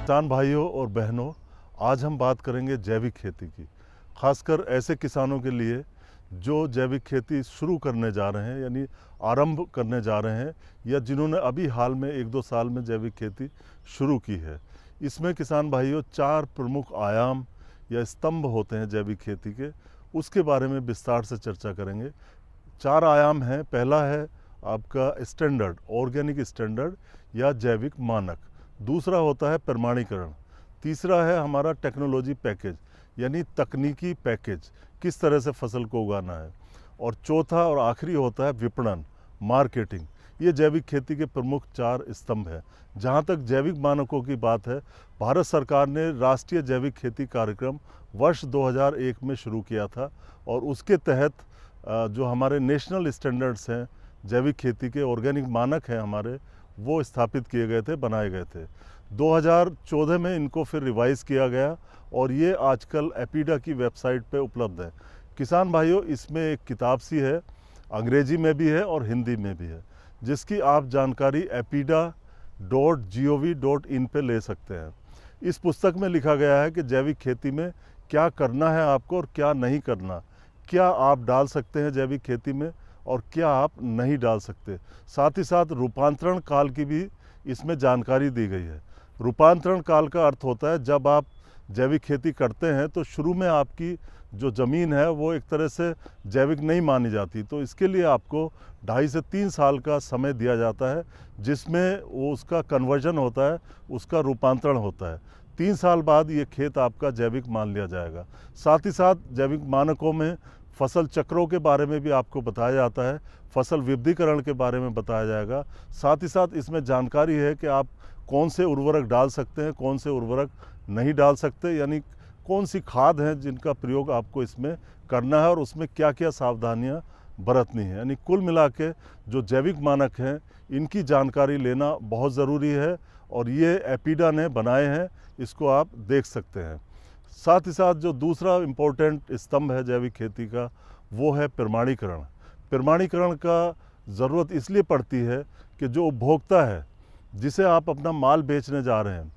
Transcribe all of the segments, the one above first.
किसान भाइयों और बहनों, आज हम बात करेंगे जैविक खेती की। खासकर ऐसे किसानों के लिए जो जैविक खेती शुरू करने जा रहे हैं, यानी आरंभ करने जा रहे हैं, या जिन्होंने अभी हाल में 1-2 साल में जैविक खेती शुरू की है। इसमें किसान भाइयों 4 प्रमुख आयाम या स्तंभ होते हैं जैविक खेती के, उसके बारे में विस्तार से चर्चा करेंगे। 4 आयाम हैं। पहला है आपका स्टैंडर्ड, ऑर्गेनिक स्टैंडर्ड या जैविक मानक। दूसरा होता है प्रमाणीकरण। तीसरा है हमारा टेक्नोलॉजी पैकेज, यानी तकनीकी पैकेज, किस तरह से फसल को उगाना है। और चौथा और आखिरी होता है विपणन, मार्केटिंग। ये जैविक खेती के प्रमुख 4 स्तंभ हैं। जहाँ तक जैविक मानकों की बात है, भारत सरकार ने राष्ट्रीय जैविक खेती कार्यक्रम वर्ष 2001 में शुरू किया था, और उसके तहत जो हमारे नेशनल स्टैंडर्ड्स हैं जैविक खेती के, ऑर्गेनिक मानक हैं हमारे, वो स्थापित किए गए थे, बनाए गए थे। 2014 में इनको फिर रिवाइज़ किया गया, और ये आजकल एपीडा की वेबसाइट पे उपलब्ध है। किसान भाइयों, इसमें एक किताब सी है, अंग्रेजी में भी है और हिंदी में भी है, जिसकी आप जानकारी epida.gov.in पे ले सकते हैं। इस पुस्तक में लिखा गया है कि जैविक खेती में क्या करना है आपको और क्या नहीं करना, क्या आप डाल सकते हैं जैविक खेती में और क्या आप नहीं डाल सकते। साथ ही साथ रूपांतरण काल की भी इसमें जानकारी दी गई है। रूपांतरण काल का अर्थ होता है जब आप जैविक खेती करते हैं तो शुरू में आपकी जो ज़मीन है वो एक तरह से जैविक नहीं मानी जाती, तो इसके लिए आपको 2.5 से 3 साल का समय दिया जाता है, जिसमें वो उसका कन्वर्जन होता है, उसका रूपांतरण होता है। 3 साल बाद ये खेत आपका जैविक मान लिया जाएगा। साथ ही साथ जैविक मानकों में फसल चक्रों के बारे में भी आपको बताया जाता है, फसल विविधीकरण के बारे में बताया जाएगा। साथ ही साथ इसमें जानकारी है कि आप कौन से उर्वरक डाल सकते हैं, कौन से उर्वरक नहीं डाल सकते, यानी कौन सी खाद हैं जिनका प्रयोग आपको इसमें करना है और उसमें क्या क्या सावधानियां बरतनी है। यानी कुल मिला के जो जैविक मानक हैं, इनकी जानकारी लेना बहुत ज़रूरी है, और ये एपीडा ने बनाए हैं, इसको आप देख सकते हैं। साथ ही साथ जो दूसरा इम्पोर्टेंट स्तंभ है जैविक खेती का, वो है प्रमाणीकरण। प्रमाणीकरण का ज़रूरत इसलिए पड़ती है कि जो उपभोक्ता है, जिसे आप अपना माल बेचने जा रहे हैं,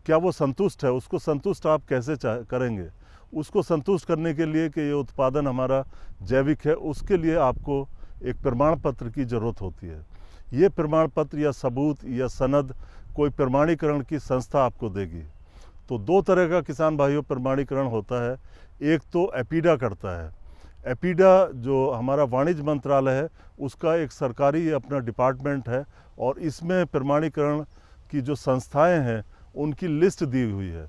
क्या वो संतुष्ट है, उसको संतुष्ट आप कैसे करेंगे। उसको संतुष्ट करने के लिए कि ये उत्पादन हमारा जैविक है, उसके लिए आपको एक प्रमाण पत्र की ज़रूरत होती है। ये प्रमाण पत्र या सबूत या सनद कोई प्रमाणीकरण की संस्था आपको देगी। तो 2 तरह का किसान भाइयों प्रमाणीकरण होता है। एक तो एपीडा करता है। एपीडा जो हमारा वाणिज्य मंत्रालय है, उसका एक सरकारी अपना डिपार्टमेंट है, और इसमें प्रमाणीकरण की जो संस्थाएं हैं उनकी लिस्ट दी हुई है।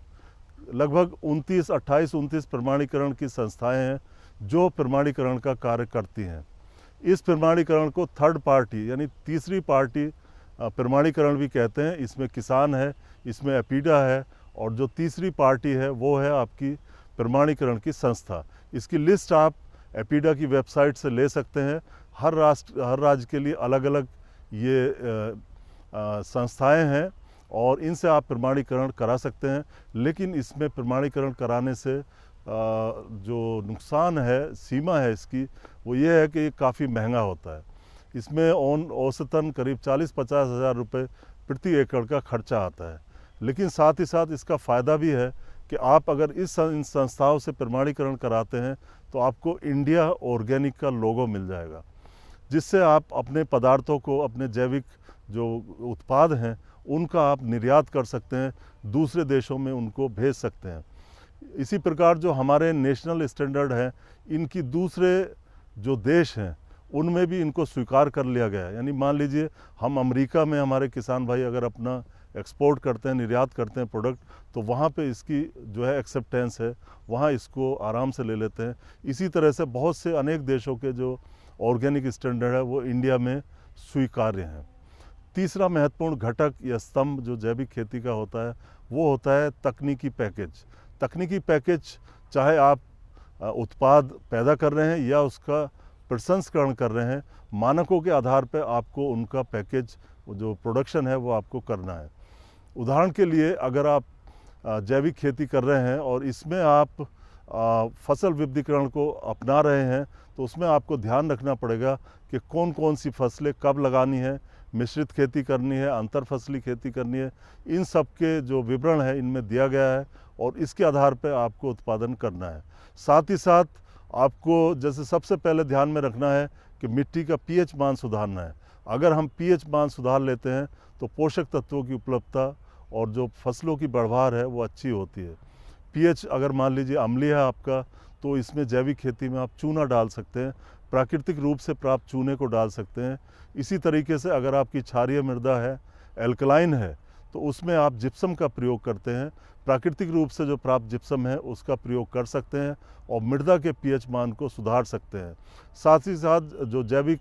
लगभग 28-29 प्रमाणीकरण की संस्थाएं हैं जो प्रमाणीकरण का कार्य करती हैं। इस प्रमाणीकरण को थर्ड पार्टी यानी तीसरी पार्टी प्रमाणीकरण भी कहते हैं। इसमें किसान है, इसमें एपीडा है, और जो तीसरी पार्टी है वो है आपकी प्रमाणीकरण की संस्था। इसकी लिस्ट आप एपीडा की वेबसाइट से ले सकते हैं। हर राज्य के लिए अलग अलग ये संस्थाएं हैं, और इनसे आप प्रमाणीकरण करा सकते हैं। लेकिन इसमें प्रमाणीकरण कराने से जो नुकसान है, सीमा है इसकी, वो ये है कि ये काफ़ी महंगा होता है। इसमें औसतन करीब 40-50 हज़ार रुपये प्रति एकड़ का खर्चा आता है। लेकिन साथ ही साथ इसका फ़ायदा भी है कि आप अगर इन संस्थाओं से प्रमाणीकरण कराते हैं तो आपको इंडिया ऑर्गेनिक का लोगो मिल जाएगा, जिससे आप अपने पदार्थों को, अपने जैविक जो उत्पाद हैं, उनका आप निर्यात कर सकते हैं, दूसरे देशों में उनको भेज सकते हैं। इसी प्रकार जो हमारे नेशनल स्टैंडर्ड हैं, इनकी दूसरे जो देश हैं उनमें भी इनको स्वीकार कर लिया गया है। यानी मान लीजिए हम अमेरिका में हमारे किसान भाई अगर अपना एक्सपोर्ट करते हैं, निर्यात करते हैं प्रोडक्ट, तो वहाँ पे इसकी जो है एक्सेप्टेंस है, वहाँ इसको आराम से ले लेते हैं। इसी तरह से बहुत से अनेक देशों के जो ऑर्गेनिक स्टैंडर्ड है वो इंडिया में स्वीकार्य हैं। तीसरा महत्वपूर्ण घटक या स्तंभ जो जैविक खेती का होता है, वो होता है तकनीकी पैकेज। तकनीकी पैकेज, चाहे आप उत्पाद पैदा कर रहे हैं या उसका प्रसंस्करण कर रहे हैं, मानकों के आधार पर आपको उनका पैकेज, जो प्रोडक्शन है, वो आपको करना है। उदाहरण के लिए अगर आप जैविक खेती कर रहे हैं और इसमें आप फसल विविधीकरण को अपना रहे हैं, तो उसमें आपको ध्यान रखना पड़ेगा कि कौन कौन सी फसलें कब लगानी है, मिश्रित खेती करनी है, अंतर फसली खेती करनी है, इन सब के जो विवरण है इनमें दिया गया है और इसके आधार पर आपको उत्पादन करना है। साथ ही साथ आपको जैसे सबसे पहले ध्यान में रखना है कि मिट्टी का पीएच मान सुधारना है। अगर हम पीएच मान सुधार लेते हैं तो पोषक तत्वों की उपलब्धता और जो फसलों की बढ़वार है वो अच्छी होती है। पीएच अगर मान लीजिए अम्लीय है आपका, तो इसमें जैविक खेती में आप चूना डाल सकते हैं, प्राकृतिक रूप से प्राप्त चूने को डाल सकते हैं। इसी तरीके से अगर आपकी क्षारीय मृदा है, एल्कलाइन है, तो उसमें आप जिप्सम का प्रयोग करते हैं, प्राकृतिक रूप से जो प्राप्त जिप्सम है उसका प्रयोग कर सकते हैं और मृदा के पीएच मान को सुधार सकते हैं। साथ ही साथ जो जैविक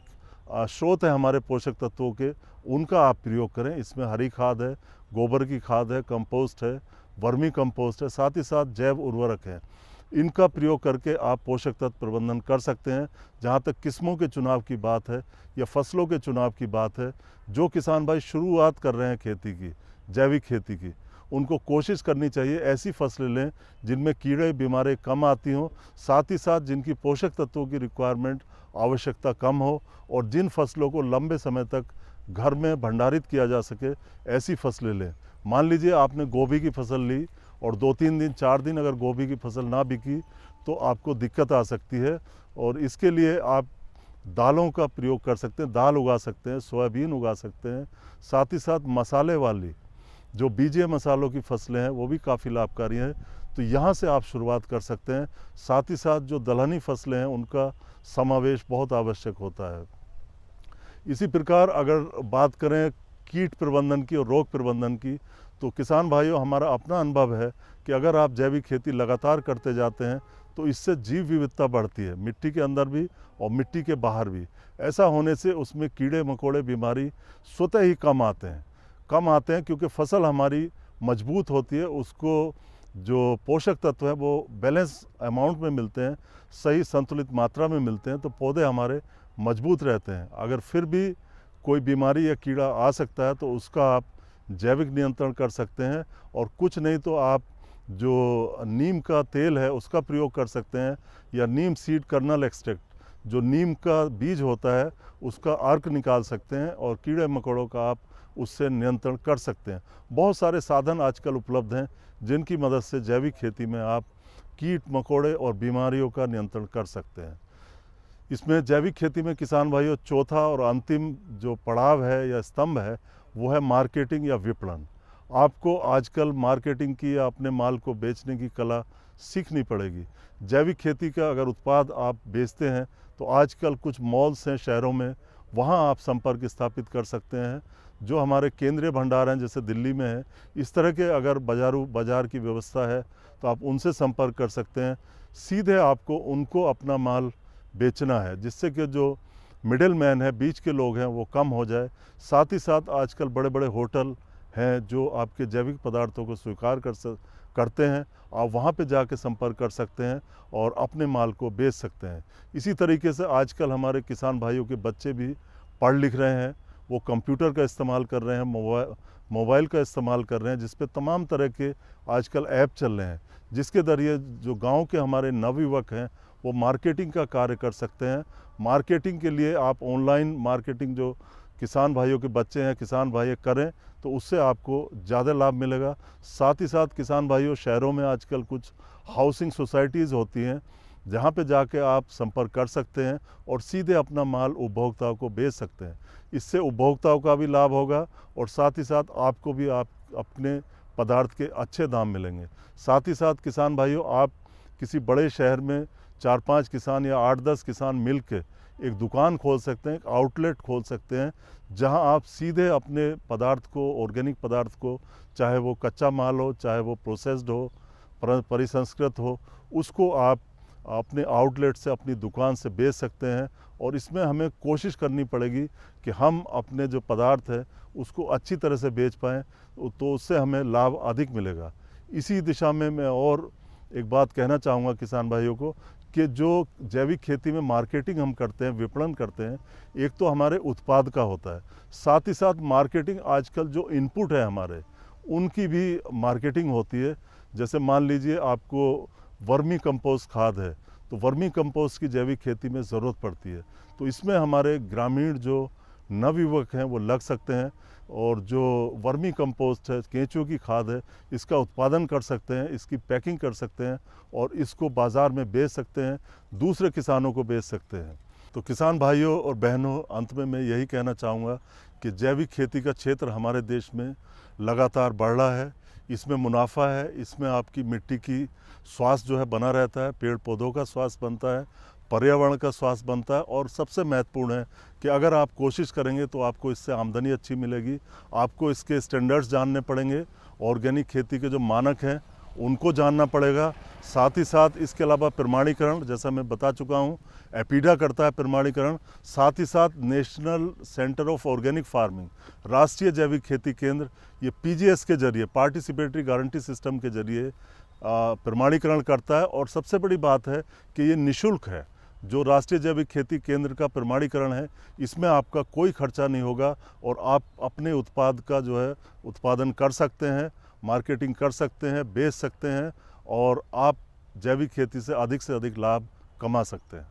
स्रोत है हमारे पोषक तत्वों के, उनका आप प्रयोग करें। इसमें हरी खाद है, गोबर की खाद है, कंपोस्ट है, वर्मी कंपोस्ट है, साथ ही साथ जैव उर्वरक है। इनका प्रयोग करके आप पोषक तत्व प्रबंधन कर सकते हैं। जहाँ तक किस्मों के चुनाव की बात है या फसलों के चुनाव की बात है, जो किसान भाई शुरुआत कर रहे हैं खेती की, जैविक खेती की, उनको कोशिश करनी चाहिए ऐसी फसलें लें जिनमें कीड़े बीमारी कम आती हों, साथ ही साथ जिनकी पोषक तत्वों की रिक्वायरमेंट आवश्यकता कम हो और जिन फसलों को लंबे समय तक घर में भंडारित किया जा सके, ऐसी फसलें लें। मान लीजिए आपने गोभी की फसल ली और 2-3 दिन 4 दिन अगर गोभी की फसल ना बिकी तो आपको दिक्कत आ सकती है, और इसके लिए आप दालों का प्रयोग कर सकते हैं, दाल उगा सकते हैं, सोयाबीन उगा सकते हैं। साथ ही साथ मसाले वाली जो बीजे मसालों की फसलें हैं वो भी काफ़ी लाभकारी हैं, तो यहाँ से आप शुरुआत कर सकते हैं। साथ ही साथ जो दलहनी फसलें हैं उनका समावेश बहुत आवश्यक होता है। इसी प्रकार अगर बात करें कीट प्रबंधन की और रोग प्रबंधन की, तो किसान भाइयों हमारा अपना अनुभव है कि अगर आप जैविक खेती लगातार करते जाते हैं तो इससे जीव विविधता बढ़ती है, मिट्टी के अंदर भी और मिट्टी के बाहर भी। ऐसा होने से उसमें कीड़े मकोड़े बीमारी स्वतः ही कम आते हैं क्योंकि फसल हमारी मजबूत होती है, उसको जो पोषक तत्व है वो बैलेंस अमाउंट में मिलते हैं, सही संतुलित मात्रा में मिलते हैं, तो पौधे हमारे मजबूत रहते हैं। अगर फिर भी कोई बीमारी या कीड़ा आ सकता है तो उसका आप जैविक नियंत्रण कर सकते हैं, और कुछ नहीं तो आप जो नीम का तेल है उसका प्रयोग कर सकते हैं, या नीम सीड कर्नल एक्सट्रैक्ट, जो नीम का बीज होता है उसका अर्क निकाल सकते हैं और कीड़े मकोड़ों का आप उससे नियंत्रण कर सकते हैं। बहुत सारे साधन आजकल उपलब्ध हैं जिनकी मदद से जैविक खेती में आप कीट मकोड़े और बीमारियों का नियंत्रण कर सकते हैं। इसमें जैविक खेती में किसान भाइयों चौथा और अंतिम जो पड़ाव है या स्तंभ है वो है मार्केटिंग या विपणन। आपको आजकल मार्केटिंग की या अपने माल को बेचने की कला सीखनी पड़ेगी। जैविक खेती का अगर उत्पाद आप बेचते हैं तो आजकल कुछ मॉल्स हैं शहरों में, वहाँ आप संपर्क स्थापित कर सकते हैं। जो हमारे केंद्रीय भंडार हैं जैसे दिल्ली में है, इस तरह के अगर बाज़ार की व्यवस्था है तो आप उनसे संपर्क कर सकते हैं। सीधे आपको उनको अपना माल बेचना है, जिससे कि जो मिडिल मैन है, बीच के लोग हैं, वो कम हो जाए। साथ ही साथ आजकल बड़े बड़े होटल हैं जो आपके जैविक पदार्थों को स्वीकार करते हैं, आप वहाँ पे जाके संपर्क कर सकते हैं और अपने माल को बेच सकते हैं। इसी तरीके से आजकल हमारे किसान भाइयों के बच्चे भी पढ़ लिख रहे हैं, वो कंप्यूटर का इस्तेमाल कर रहे हैं, मोबाइल का इस्तेमाल कर रहे हैं, जिस पे तमाम तरह के आजकल ऐप चल रहे हैं, जिसके ज़रिए जो गांव के हमारे नवयुवक हैं वो मार्केटिंग का कार्य कर सकते हैं। मार्केटिंग के लिए आप ऑनलाइन मार्केटिंग जो किसान भाइयों के बच्चे हैं, किसान भाई करें तो उससे आपको ज़्यादा लाभ मिलेगा। साथ ही साथ किसान भाइयों शहरों में आजकल कुछ हाउसिंग सोसाइटीज़ होती हैं जहाँ पे जाके आप संपर्क कर सकते हैं और सीधे अपना माल उपभोक्ताओं को बेच सकते हैं। इससे उपभोक्ताओं का भी लाभ होगा और साथ ही साथ आपको भी आप अपने पदार्थ के अच्छे दाम मिलेंगे। साथ ही साथ किसान भाइयों आप किसी बड़े शहर में 4-5 किसान या 8-10 किसान मिल के एक दुकान खोल सकते हैं, एक आउटलेट खोल सकते हैं, जहां आप सीधे अपने पदार्थ को, ऑर्गेनिक पदार्थ को, चाहे वो कच्चा माल हो, चाहे वो प्रोसेस्ड हो, परिसंस्कृत हो, उसको आप अपने आउटलेट से, अपनी दुकान से बेच सकते हैं। और इसमें हमें कोशिश करनी पड़ेगी कि हम अपने जो पदार्थ है उसको अच्छी तरह से बेच पाएँ, तो उससे हमें लाभ अधिक मिलेगा। इसी दिशा में मैं और एक बात कहना चाहूँगा किसान भाइयों को कि जो जैविक खेती में मार्केटिंग हम करते हैं, विपणन करते हैं, एक तो हमारे उत्पाद का होता है, साथ ही साथ मार्केटिंग आजकल जो इनपुट है हमारे, उनकी भी मार्केटिंग होती है। जैसे मान लीजिए आपको वर्मी कंपोस्ट खाद है, तो वर्मी कंपोस्ट की जैविक खेती में ज़रूरत पड़ती है। तो इसमें हमारे ग्रामीण जो नवयुवक हैं वो लग सकते हैं और जो वर्मी कंपोस्ट है, केंचुओं की खाद है, इसका उत्पादन कर सकते हैं, इसकी पैकिंग कर सकते हैं और इसको बाज़ार में बेच सकते हैं, दूसरे किसानों को बेच सकते हैं। तो किसान भाइयों और बहनों, अंत में मैं यही कहना चाहूँगा कि जैविक खेती का क्षेत्र हमारे देश में लगातार बढ़ रहा है। इसमें मुनाफा है, इसमें आपकी मिट्टी की स्वास्थ्य जो है बना रहता है, पेड़ पौधों का स्वास्थ्य बनता है, पर्यावरण का स्वास्थ्य बनता है और सबसे महत्वपूर्ण है कि अगर आप कोशिश करेंगे तो आपको इससे आमदनी अच्छी मिलेगी। आपको इसके स्टैंडर्ड्स जानने पड़ेंगे, ऑर्गेनिक खेती के जो मानक हैं उनको जानना पड़ेगा। साथ ही साथ इसके अलावा प्रमाणीकरण, जैसा मैं बता चुका हूँ, एपीडा करता है प्रमाणीकरण। साथ ही साथ national centre of organic farming, राष्ट्रीय जैविक खेती केंद्र, ये पीजीएस के जरिए, पार्टिसिपेटरी गारंटी सिस्टम के जरिए प्रमाणीकरण करता है। और सबसे बड़ी बात है कि ये निःशुल्क है। जो राष्ट्रीय जैविक खेती केंद्र का प्रमाणीकरण है, इसमें आपका कोई खर्चा नहीं होगा और आप अपने उत्पाद का जो है उत्पादन कर सकते हैं, मार्केटिंग कर सकते हैं, बेच सकते हैं और आप जैविक खेती से अधिक लाभ कमा सकते हैं।